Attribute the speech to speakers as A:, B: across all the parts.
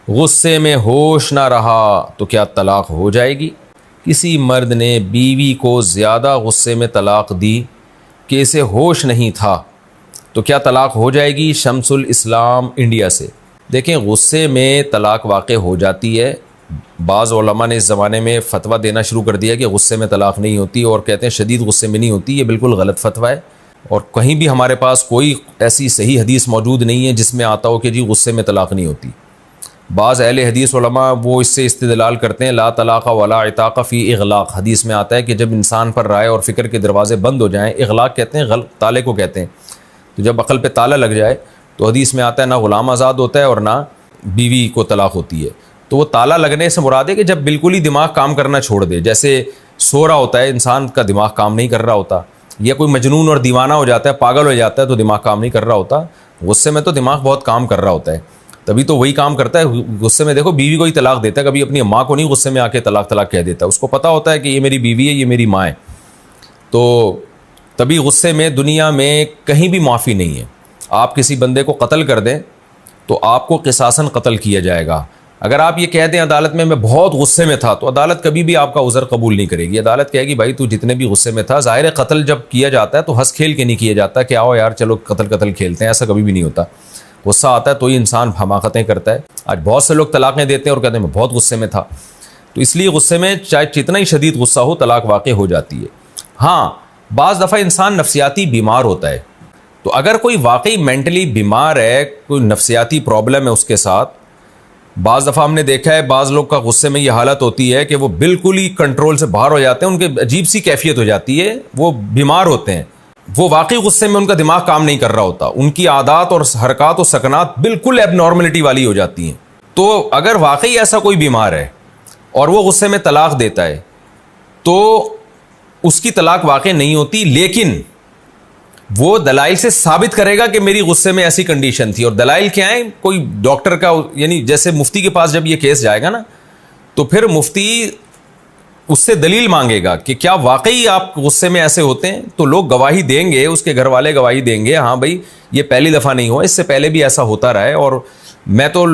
A: गुस्से में होश ना रहा तो क्या तलाक हो जाएगी? किसी मर्द ने बीवी को ज़्यादा गुस्से में तलाक दी कि इसे होश नहीं था, तो क्या तलाक हो जाएगी? शम्सुल इस्लाम इंडिया से। देखें, गुस्से में तलाक वाक़ हो जाती है। बाज़ उलमा ने इस ज़माने में फ़तवा देना शुरू कर दिया कि गुस्से में तलाक नहीं होती, और कहते हैं शदीद गुस्से में नहीं होती। ये बिल्कुल गलत फ़तवा है, और कहीं भी हमारे पास कोई ऐसी सही हदीस मौजूद नहीं है जिसमें आता हो कि जी गुस्से में तलाक नहीं होती। बाज़ अहले हदीस उलमा वो इससे इस्तिदलाल करते हैं, ला तलाक़ वला इताक़ फ़ी इग़लाक़। हदीस में आता है कि जब इंसान पर राय और फ़िक्र के दरवाज़े बंद हो जाएँ, इग़लाक़ कहते हैं ताले को कहते हैं, तो जब अक़ल पे ताला लग जाए तो हदीस में आता है ना ग़ुलाम आज़ाद होता है और ना बीवी को तलाक़ होती है। तो वो ताला लगने से मुराद है कि जब बिल्कुल ही दिमाग काम करना छोड़ दे, जैसे सो रहा होता है इंसान का दिमाग काम नहीं कर रहा होता, या कोई मजनून और दीवाना हो जाता है, पागल हो जाता है, तो दिमाग काम नहीं कर रहा होता। गुस्से में तो दिमाग बहुत काम कर रहा होता है, तभी तो वही काम करता है। गुस्से में देखो बीवी को ही तलाक देता है, कभी अपनी माँ को नहीं गुस्से में आके तलाक कह देता। उसको पता होता है कि ये मेरी बीवी है, ये मेरी माँ है। तो तभी गुस्से में दुनिया में कहीं भी माफ़ी नहीं है। आप किसी बंदे को कत्ल कर दें तो आपको क़िसासन कत्ल किया जाएगा। अगर आप ये कह दें अदालत में मैं बहुत गुस्से में था, तो अदालत कभी भी आपका उज़र कबूल नहीं करेगी। अदालत कहेगी भाई तू जितने भी गुस्से में था, ज़ाहिर है कत्ल जब किया जाता है तो हंस खेल के नहीं किया जाता कि आओ यार चलो कत्ल खेलते हैं, ऐसा कभी भी नहीं होता। गुस्सा आता है तो ही इंसान हमाकतें करता है। आज बहुत से लोग तलाक़ें देते हैं और कहते हैं मैं बहुत गुस्से में था, तो इसलिए गुस्से में चाहे जितना ही शदीद गुस्सा हो तलाक वाक़ हो जाती है। हाँ, बाज़ दफ़ा इंसान नफ्सियाती बीमार होता है, तो अगर कोई वाकई मेंटली बीमार है, कोई नफ्सियाती प्रॉब्लम है उसके साथ, बाज़ दफ़ा हमने देखा है बाज़ लोग का गुस्से में ये हालत होती है कि वो बिल्कुल ही कंट्रोल से बाहर हो जाते हैं, उनके अजीब सी कैफियत हो जाती है, वो बीमार होते हैं। वो वाकई गुस्से में उनका दिमाग काम नहीं कर रहा होता, उनकी आदत और हरकत और सकनात बिल्कुल एबनॉर्मलिटी वाली हो जाती हैं। तो अगर वाकई ऐसा कोई बीमार है और वो गुस्से में तलाक देता है तो उसकी तलाक वाकई नहीं होती, लेकिन वो दलाइल से साबित करेगा कि मेरी गुस्से में ऐसी कंडीशन थी। और दलाइल क्या है? कोई डॉक्टर का, यानी जैसे मुफ्ती के पास जब ये केस जाएगा ना, तो फिर मुफ्ती उससे दलील मांगेगा कि क्या वाकई आप गुस्से में ऐसे होते हैं, तो लोग गवाही देंगे, उसके घर वाले गवाही देंगे, हाँ भाई ये पहली दफ़ा नहीं हुआ, इससे पहले भी ऐसा होता रहा है। और मैं तो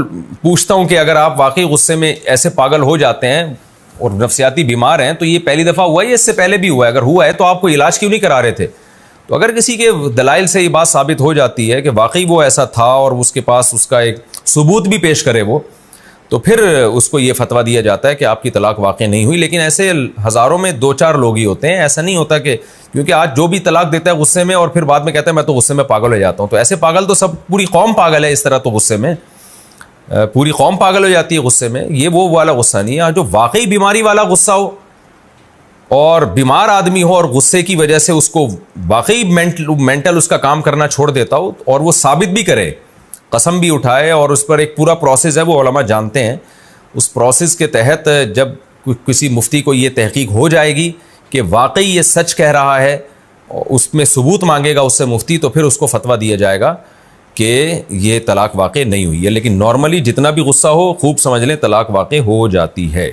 A: पूछता हूँ कि अगर आप वाकई गुस्से में ऐसे पागल हो जाते हैं और नफ्सियाती बीमार हैं, तो ये पहली दफ़ा हुआ है, इससे पहले भी हुआ है? अगर हुआ है तो आपको इलाज क्यों नहीं करा रहे थे? तो अगर किसी के दलाइल से ये बात साबित हो जाती है कि वाकई वो ऐसा था और उसके पास उसका एक सबूत भी पेश करे वो, तो फिर उसको ये फतवा दिया जाता है कि आपकी तलाक वाकई नहीं हुई। लेकिन ऐसे हज़ारों में 2-4 लोग ही होते हैं। ऐसा नहीं होता कि क्योंकि आज जो भी तलाक देता है गुस्से में और फिर बाद में कहता है मैं तो गुस्से में पागल हो जाता हूँ, तो ऐसे पागल तो सब पूरी कौम पागल है। इस तरह तो गुस्से में पूरी कौम पागल हो जाती है गुस्से में। ये वो वाला गुस्सा नहीं है। जो वाकई बीमारी वाला गुस्सा हो और बीमार आदमी हो और गुस्से की वजह से उसको वाकई मेंटल उसका काम करना छोड़ देता हो और वो साबित भी करे, कसम भी उठाए, और उस पर एक पूरा प्रोसेस है, वो उलमा जानते हैं। उस प्रोसेस के तहत जब किसी मुफ्ती को ये तहकीक हो जाएगी कि वाकई ये सच कह रहा है, उसमें सबूत मांगेगा उससे मुफ्ती, तो फिर उसको फतवा दिया जाएगा कि ये तलाक वाकई नहीं हुई है। लेकिन नॉर्मली जितना भी गुस्सा हो खूब समझ लें तलाक वाकई हो जाती है।